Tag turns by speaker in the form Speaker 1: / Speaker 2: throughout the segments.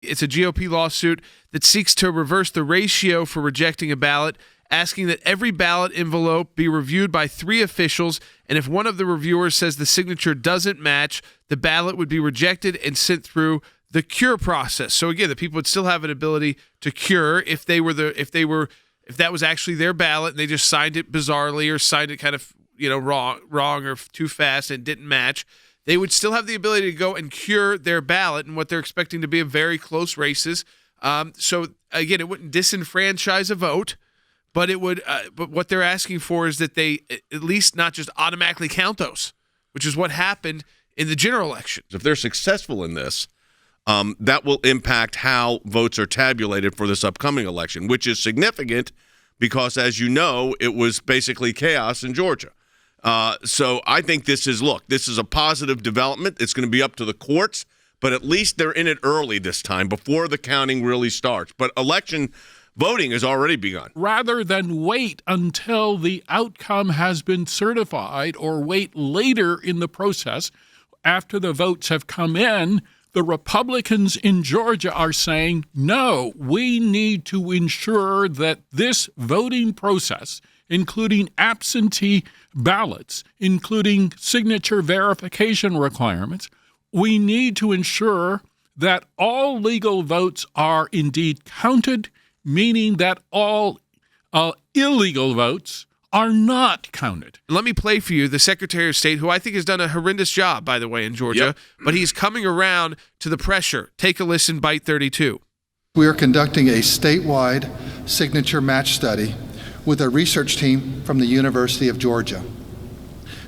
Speaker 1: It's a GOP lawsuit that seeks to reverse the ratio for rejecting a ballot, asking that every ballot envelope be reviewed by 3 officials, and if one of the reviewers says the signature doesn't match, the ballot would be rejected and sent through the cure process. So again, the people would still have an ability to cure if that was actually their ballot and they just signed it bizarrely or signed it kind of wrong or too fast and didn't match. They would still have the ability to go and cure their ballot in what they're expecting to be a very close races. So again, it wouldn't disenfranchise a vote, but it would. But what they're asking for is that they at least not just automatically count those, which is what happened in the general election.
Speaker 2: If they're successful in this, that will impact how votes are tabulated for this upcoming election, which is significant because, as you know, it was basically chaos in Georgia. So I think this is a positive development. It's going to be up to the courts, but at least they're in it early this time before the counting really starts. But election voting has already begun.
Speaker 3: Rather than wait until the outcome has been certified or wait later in the process after the votes have come in, the Republicans in Georgia are saying, no, we need to ensure that this voting process, including absentee ballots, including signature verification requirements, we need to ensure that all legal votes are indeed counted, meaning that all illegal votes are not counted.
Speaker 1: Let me play for you the Secretary of State, who I think has done a horrendous job, by the way, in Georgia, but he's coming around to the pressure. Take a listen, Bite 32.
Speaker 4: We are conducting a statewide signature match study with a research team from the University of Georgia.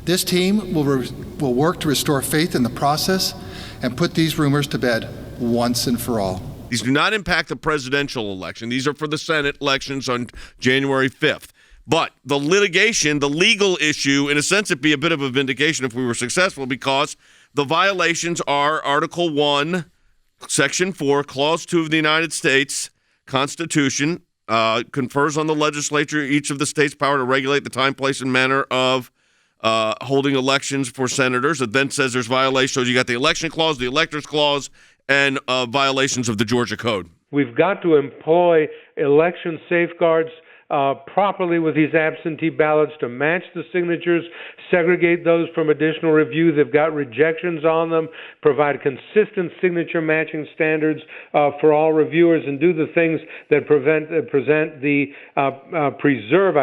Speaker 4: This team will work to restore faith in the process and put these rumors to bed once and for all.
Speaker 2: These do not impact the presidential election. These are for the Senate elections on January 5th. But the litigation, the legal issue, in a sense, it'd be a bit of a vindication if we were successful because the violations are Article 1, Section 4, Clause 2 of the United States Constitution, confers on the legislature each of the states' power to regulate the time, place, and manner of holding elections for senators. It then says there's violations. You got the election clause, the electors clause, and violations of the Georgia Code.
Speaker 5: We've got to employ election safeguards properly with these absentee ballots to match the signatures, segregate those from additional review. They've got rejections on them, provide consistent signature matching standards for all reviewers, and do the things that preserve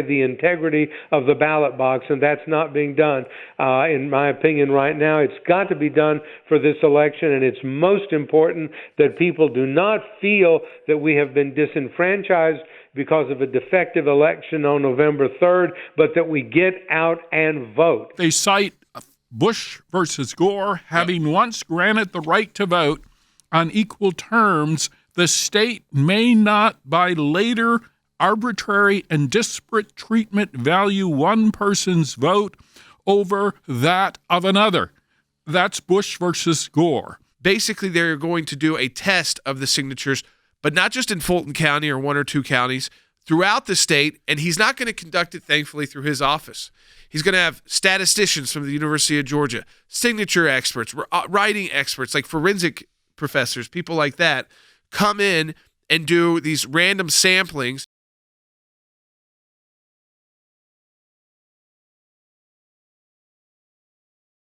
Speaker 5: the integrity of the ballot box, and that's not being done. In my opinion right now, it's got to be done for this election, and it's most important that people do not feel that we have been disenfranchised because of a defective election on November 3rd, but that we get out and vote.
Speaker 3: They cite Bush versus Gore, having once granted the right to vote on equal terms, the state may not by later arbitrary and disparate treatment value one person's vote over that of another. That's Bush versus Gore.
Speaker 1: Basically, they're going to do a test of the signatures, but not just in Fulton County or 1 or 2 counties, throughout the state, and he's not going to conduct it, thankfully, through his office. He's going to have statisticians from the University of Georgia, signature experts, writing experts, like forensic professors, people like that, come in and do these random samplings